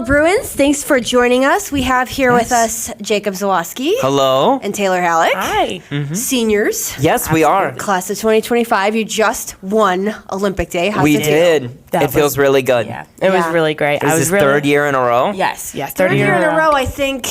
Bruins, thanks for joining us. We have here with us Jacob Zawoski. Hello. And Taylor Halleck. Hi. Seniors. Yes, we are. Class of 2025. You just won Olympic Day. How's We it feel? did. It feels really good. Yeah, it was really great. Is this third year in a row? Yes, Third year in a row, I think.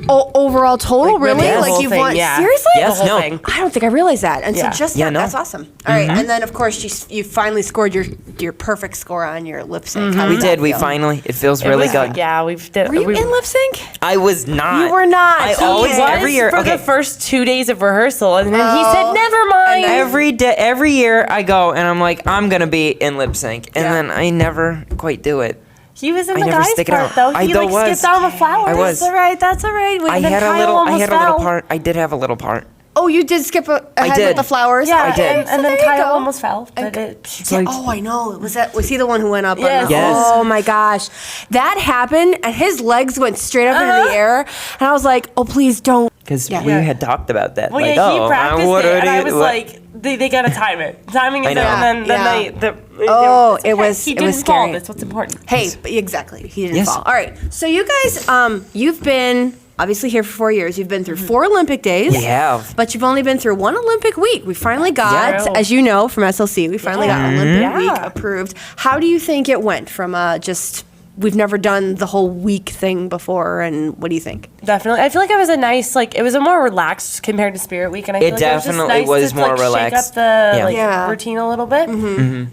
Overall total, really? yes. The Like whole you've thing, won? yeah. Seriously? Yes, The whole no. thing. I don't think I realized that. And Yeah. so just Yeah, that, no. that's awesome. All right, and then of course you finally scored your perfect score on your lip sync. How We did that did. We feel? finally. It feels really good. Yeah, Were you in lip sync? I was not. You were not. I Okay. always Was every year. for Okay. the first 2 days of rehearsal, and then he said, "Never mind." Every day, every year I go and I'm like, I'm gonna be in lip sync, and then I never quite do it. He was in I the never guys stick it part out. though. I He don't like was. skipped down the flowers. I was. That's all right. That's all right. I had a little part. I did have a little part. Oh, you did skip ahead did. with the flowers? Yeah, I did. And then there you Kyle go. almost fell. But it's Yeah, like, I know. Was he the one who went up? Yes. On the, Yes. Oh my gosh, that happened, and his legs went straight up into the air, and I was like, "Oh, please don't." Because Yeah. we had talked about that. well, like, yeah, he oh, practiced what it, are and I you- was what- like, they gotta time it. Timing I is know. there, and then Yeah. oh, it was- He it didn't was fall. scary. That's what's important. Hey, but exactly, he didn't Yes. fall. All right, so you guys, you've been obviously here for 4 years. You've been through 4 Olympic days. We have. But you've only been through 1 Olympic week. We finally got, Yeah. as you know from SLC, we finally got Olympic Yeah. week approved. How do you think it went from just, we've never done the whole week thing before, and what do you think? Definitely. I feel like it was it was a more relaxed compared to Spirit Week, and I feel It like it was definitely just nice was to, more like, relaxed. shake up the Yeah. Yeah. routine a little bit.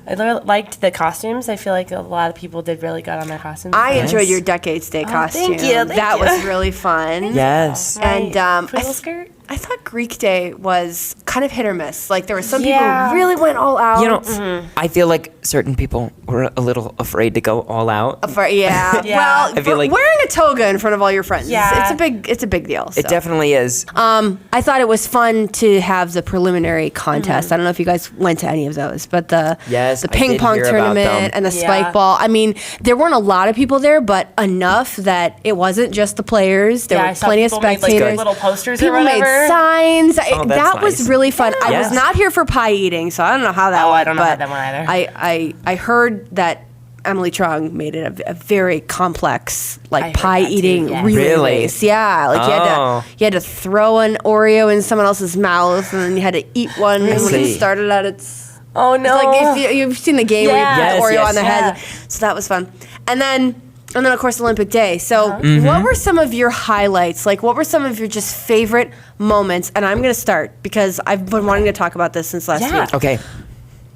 I liked the costumes. I feel like a lot of people did really good on their costumes. I Yes. enjoyed your Decades Day costume. thank you, thank that you. was really fun. Yes. And Twiddle skirt. I thought Greek Day was kind of hit or miss. Like there were some Yeah. people who really went all out. You know, I feel like certain people were a little afraid to go all out. Yeah. Yeah. Well, I feel like- wearing a toga in front of all your friends. Yeah. It's a big deal. It so. definitely is. I thought it was fun to have the preliminary contest. I don't know if you guys went to any of those, but Yes, the I ping did pong hear about tournament them. and the Yeah. spike ball. I mean, there weren't a lot of people there, but enough that it wasn't just the players. There Yeah, were I saw plenty of people made, like, spectators. little posters People or made whatever. signs. Oh, that's that was nice. really fun. I was Yes. not here for pie eating, so I don't know how that Oh, went. I don't know but how that went either. I heard that Emily Trung made it a very complex, I like heard pie that too, eating yes. relay Really? race. Yeah, like Oh. you had to throw an Oreo in someone else's mouth, and then you had to eat one. And when it see. started out, it's Oh no! like if you've seen the game where you put Yes, the Oreo yes. on the head. So that was fun. And then of course Olympic Day. So what were some of your highlights? Like what were some of your just favorite moments? And I'm gonna start because I've been wanting to talk about this since last Yeah. week. Okay.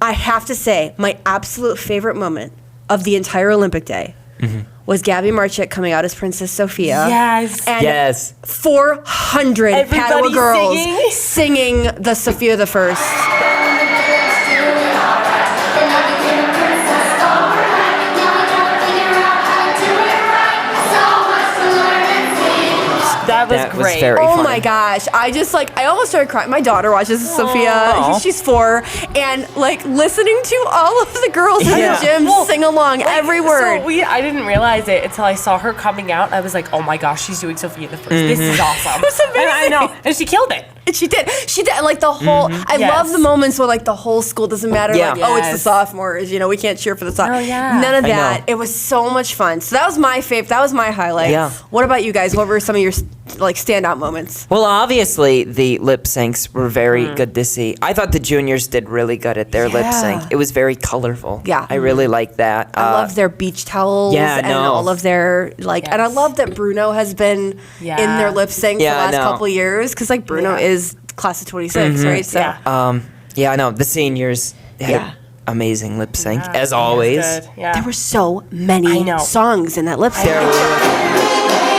I have to say, my absolute favorite moment of the entire Olympic Day was Gabby Marchek coming out as Princess Sophia. Yes. And Yes. 400 Padua Everybody girls singing the Sophia the First. That was That was great. very Oh fun. my gosh. I almost started crying. My daughter watches Sophia. She's 4. And like listening to all of the girls in Yeah. the gym Well, sing along every word. So I didn't realize it until I saw her coming out. I was like, oh my gosh, she's doing Sophia the First. This is awesome. It was And I amazing. know. And she killed it. And she did. Like the whole. I Yes. love the moments where like the whole school doesn't matter. Yeah. Like, oh, it's the Yes. sophomores. We can't cheer for the sophomores. Oh, yeah. None of I know. that. It was so much fun. So that was my favorite. That was my highlight. Yeah. What about you guys? What were some of your like standout moments? Well, obviously the lip syncs were very good to see. I thought the juniors did really good at their lip Yeah. sync. It was very colorful. Yeah. I really liked that. I love their beach towels yeah, and no. all of their like, and I Yes. love that Bruno has been in Yeah. their lip sync Yeah, for the last no. couple of years because like Bruno is class of 26, right? So Yeah. Yeah, I know. The seniors had Yeah. amazing lip sync, Yeah, as it was always. good. Yeah. there were so many I know. songs in that lip sync. There were-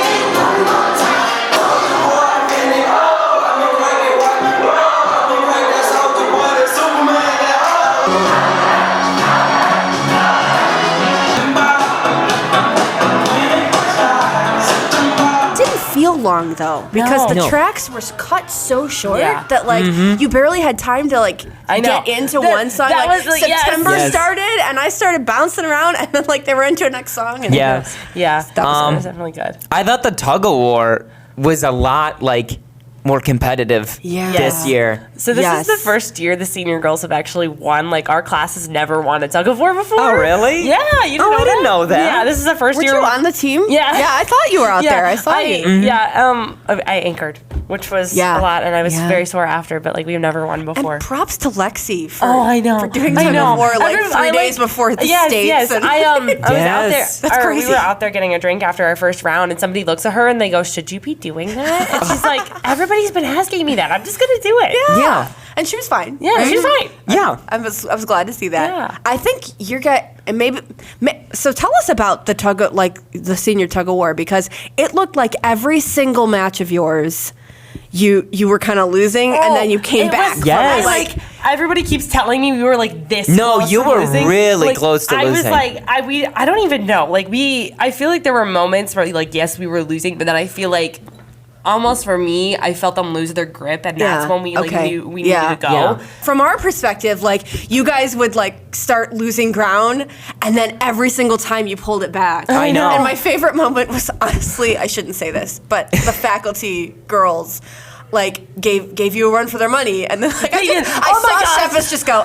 Didn't feel long though because the No. tracks were cut so short Yeah. that like you barely had time to like I know. get into That- one song. that Like was, like, yes. September Yes. started and I started bouncing around and then like they were into a next song. And Yeah. Yeah. That was It was definitely good. I thought the tug of war was a lot like more competitive Yeah. this year. So this Yes. is the first year the senior girls have actually won. Like our class has never won a tug of war before. Oh, really? Yeah, you didn't know I didn't know that. Yeah, this is the first Were year. you on the team? Yeah. Yeah, I thought you were out there. I saw you. Yeah, I anchored, which was Yeah. a lot, and I was Yeah. very sore after. But like we've never won before. And props to Lexi for, I know. for doing I tug know. of war like Everyone- 3 I, days before the yes, states. Yes, and- I was out there. Yes. That's We crazy. were out there getting a drink after our first round, and somebody looks at her and they go, "Should you be doing that?" And she's like, "Everybody's been asking me that. I'm just gonna do it." Yeah. And she was fine. Yeah, she's fine. Yeah. I was glad to see that. Yeah. I think you're and so tell us about the the senior tug of war, because it looked like every single match of yours, you were kind of losing, and then you came It back. was- from Yes. it. Like everybody keeps telling me we were like this. No, close you to were losing. really Like, close to I was losing. like, I don't even know. Like I feel like there were moments where like yes we were losing, but then I feel like almost for me, I felt them lose their grip, and that's when we knew we needed to go. Yeah. From our perspective, like you guys would like start losing ground, and then every single time you pulled it back. I know. And my favorite moment was, honestly, I shouldn't say this, but the faculty girls like gave you a run for their money, and then like They did. I Oh my saw gosh. Shepis just go,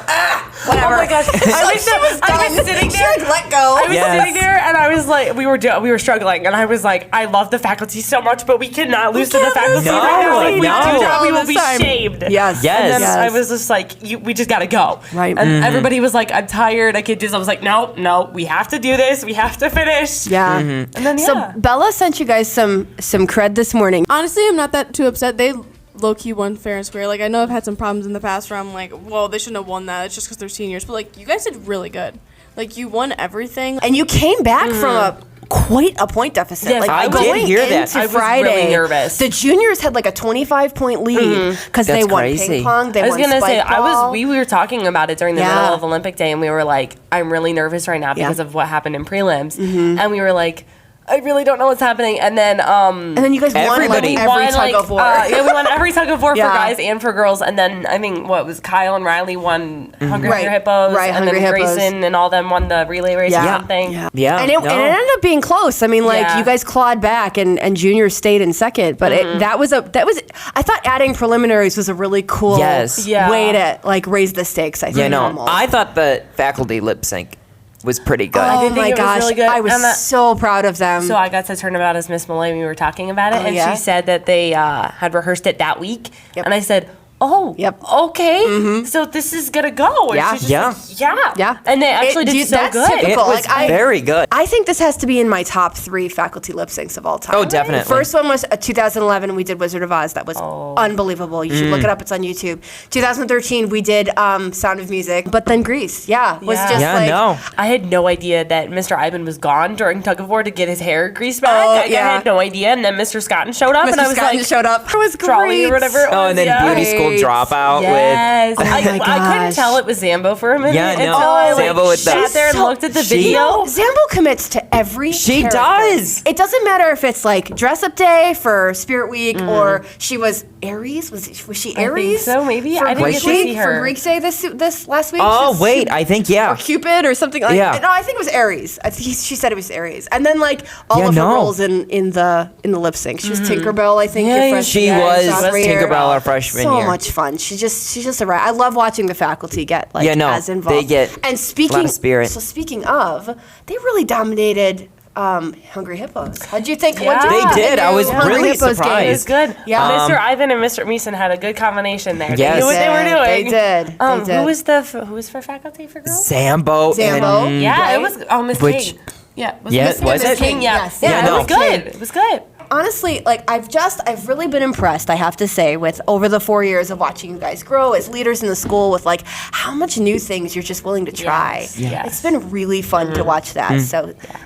whatever. Oh my gosh. It's I like was she was I was done. sitting She, there. like, let go. I was Yes. sitting there and I was like, we were struggling, and I was like, I love the faculty so much, but we cannot lose to the faculty. No, right now. Like, if we no. do that, we will be All the time. shamed. Yes. Yes. And then Yes. I was just like, we just gotta go. Right. And everybody was like, I'm tired. I can't do this. I was like, no, we have to do this. We have to finish. Yeah. And then So Bella sent you guys some cred this morning. Honestly, I'm not that too upset. They low-key won fair and square. Like, I know I've had some problems in the past where I'm like, well, they shouldn't have won that. It's just because they're seniors. But, like, you guys did really good. Like, you won everything. And you came back from quite a point deficit. Yes, like I did going hear that. into I was Friday, really nervous. the juniors had like a 25-point lead because they That's won crazy. ping pong. They I was won gonna say spike ball. we were talking about it during the Yeah. middle of Olympic Day, and we were like, I'm really nervous right now because of what happened in prelims, and we were like, I really don't know what's happening, and then and then you guys won like Everybody. every won, tug like, of war. yeah, we won every tug of war Yeah. for guys and for girls, and then I think what was Kyle and Riley won Hungry Right. Hippos, Right, and Hungry then Hippos. Grayson and all them won the relay race or Yeah. something. Yeah. And it ended up being close. I mean, like Yeah. you guys clawed back, and juniors stayed in second. But that was I thought adding preliminaries was a really cool Yes. Yeah. way to like raise the stakes. I think. You know, almost. I thought the faculty lip sync was pretty good. Oh did think my it was gosh, really good. I was And that- so proud of them. So I got to turn about as Miss Malay when we were talking about it, Oh, and yeah? she said that they had rehearsed it that week, Yep. and I said, "Oh, Yep. okay, so this is gonna go." And Yeah. she's just Yeah. like, yeah, Yeah. and they actually did so that's good. typical. It was Like, very good. I think this has to be in my top 3 faculty lip syncs of all time. Oh, definitely. First one was 2011. We did Wizard of Oz. That was unbelievable. You should look it up. It's on YouTube. 2013, we did Sound of Music. But then Grease, was Yeah. just Yeah, like, no. I had no idea that Mr. Ivan was gone during tug of war to get his hair greased back. Oh, Like, yeah. I had no idea, and then Mr. Scotton showed up, and Mr. I was Scotton like, showed up. It was great. trolley or whatever. It Oh, was, and then yeah. beauty school Great. dropout Yes, with. I my couldn't gosh. tell it was Zambo for a minute Yeah, no. until I Zambo with the- sat there and So- looked at the she- video. Zambo commits to every She character. does. It doesn't matter if it's like dress up day for Spirit Week or she was Aries. Was she I think Aries? so, maybe. For I didn't Greek get to Week- see her. For Greek Day this last week? Oh, She's- wait. I think, yeah. or Cupid or something like Yeah. No, I think it was Aries. She said it was Aries. And then like all Yeah, of her no. roles in the lip sync. She was Tinkerbell, I think, Yeah, your yeah, freshman She year, was sophomore year. Tinkerbell our freshman so year. much fun. She's just a right. I love watching the faculty get like Yeah, no, as involved. they get and speaking a lot of spirit. So speaking of, they really dominated Hungry Hippos. How'd you think? Yeah. What'd you They think of did. the I new was Hungry really Hippos surprised. game? It was good. Yeah. Mr. Ivan and Mr. Meeson had a good combination there. Yes. They knew what they were doing. They did. They did. Who was for faculty for girls? Zambo. Zambo. And, Yeah, Right? it was. Oh, Miss Which- King. Yeah, Yeah, Miss was it? King? Yeah, Yes. yeah, Yeah, it no. was good. It was good. Honestly, like I've really been impressed, I have to say, with over the 4 years of watching you guys grow as leaders in the school with like how much new things you're just willing to try. Yes, yes. It's been really fun to watch that.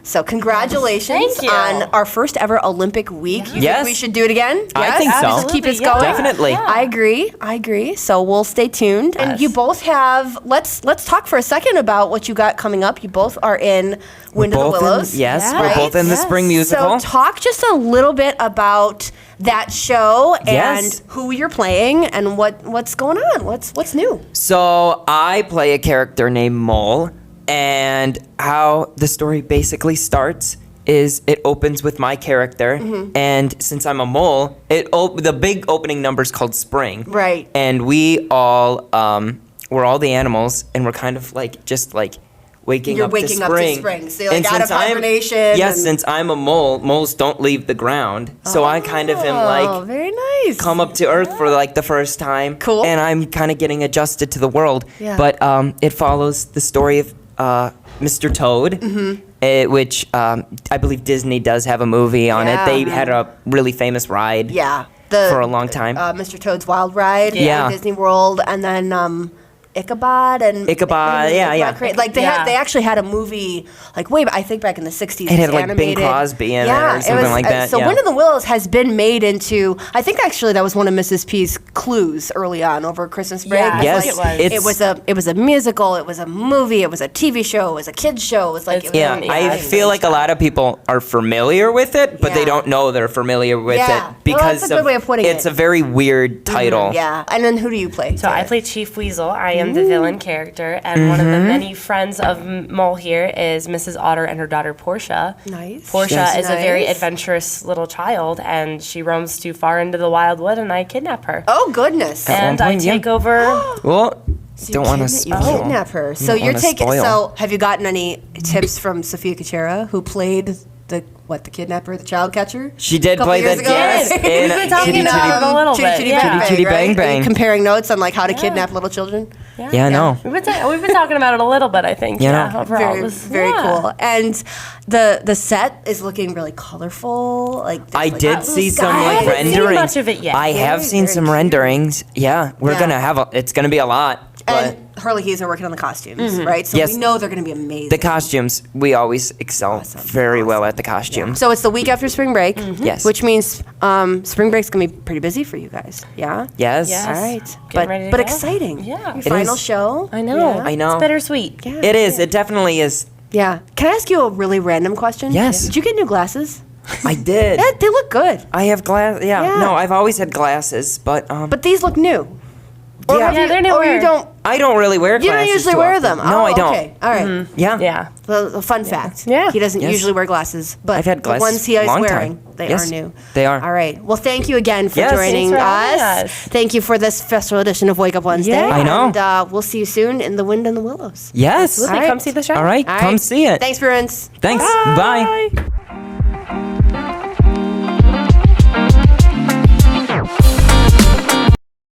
So congratulations Thank you. on our first ever Olympic week. You Yes. think we should do it again? I Yes? think so. Just keep this Absolutely, yeah. going. Definitely. Yeah. I agree. So we'll stay tuned. And you both have let's talk for a second about what you got coming up. You both are in Wind of the Both in- Willows. yes, Yeah. we're both in the Yes. spring musical. So talk just a little bit about that show and Yes. who you're playing and what's going on. What's new? So I play a character named Mole, and how the story basically starts is it opens with my character, Mm-hmm. and since I'm a mole, the big opening number is called Spring. Right. And we all, we're all the animals, and we're kind of like, just like, waking You're up waking to up to spring. spring. So you're like And out of since I'm- hibernation Yes, and- since I'm a mole, moles don't leave the ground. So I kind of am Oh, like, very nice. come up to Earth for like the first time. Cool. And I'm kind of getting adjusted to the world. Yeah. But it follows the story of Mr. Toad, which I believe Disney does have a movie on Yeah. it. They had a really famous ride Yeah. for a long time. Mr. Toad's Wild Ride Yeah. in Disney World, and then Ichabod and Ichabod, yeah. Like they Yeah. they actually had a movie like I think back in the 60s. It had, like, animated. Bing Crosby in it or Yeah, something was, like that, So yeah. Wind in the Willows has been made into. I think actually that was one of Mrs. P's clues early on over Christmas break. Yeah, was Yes, like, it's- it was a musical. It was a movie. It was a TV show. It was a kids show. It was like It's it was Yeah, Yeah, I it's feel like a lot of people are familiar with it, but they Yeah. don't know they're familiar with Yeah. it Well, because that's a good way of putting it's it. a very weird title. Yeah, and then who do you play? So I play Chief Weasel. I am the villain character, and one of the many friends of Mole here is Mrs. Otter and her daughter Portia. Nice. Portia Yes. is a very Nice. adventurous little child, and she roams too far into the wild wood, and I kidnap her. Oh goodness. And one I point, yeah. take over. Well, You don't want to kidna- spoil. You kidnap her. So don't you're wanna taking. spoil. So have you gotten any tips from Sofia Cachera, who played the kidnapper, the child catcher? She did Couple play years the ago? yes We've been in talking Chitty about Chitty. it a little bit. Chitty Yeah. Bang Chitty Bang, Bang right? Are you Bang. comparing notes on like how to kidnap little children. Yeah, I know. We've been talking about it a little bit, I think. You Yeah, know. overall. Very, It was- very yeah. cool. And the set is looking really colorful. Like I there's, did like, see blue some sky. like haven't seen renderings. much of it yet. I have Very, seen very some cute. renderings. Yeah, we're Yeah. gonna have it's gonna be a lot. But And Harley Keys are working on the costumes, right? So Yes. we know they're going to be amazing. the costumes, we always excel very well at the costumes. So it's the week after spring break. Yes. Which means spring break's going to be pretty busy for you guys. Yeah? Yes. Yes. All right. Getting ready to But go. exciting. Yeah. Your It final is. show. I know. Yeah. I know. It's bittersweet. Yeah. It is. It definitely is. Yeah. Can I ask you a really random question? Yes. Did you get new glasses? I did. Yeah, they look good. I have glass. Yeah. Yeah. No, I've always had glasses, but But these look new. Or Yeah. have Yeah, you- they're Or newer. you don't. I don't really wear You glasses. don't usually too wear often. them. No, Oh, I don't. Okay. All right. Yeah. Yeah. Well, a fun fact. Yeah. He doesn't Yes. usually wear glasses, but I've had glasses the ones he is long wearing, time. they Yes, are new. they are. All right. Well, thank you again for Yes. joining Thanks for having us. us. Thank you for this festival edition of Wake Up Wednesday. Yeah. I know. And we'll see you soon in the Wind and the Willows. Yes. Absolutely. All right. Come see the show. All right. All Come right. see it. Thanks, parents. Thanks. Bye.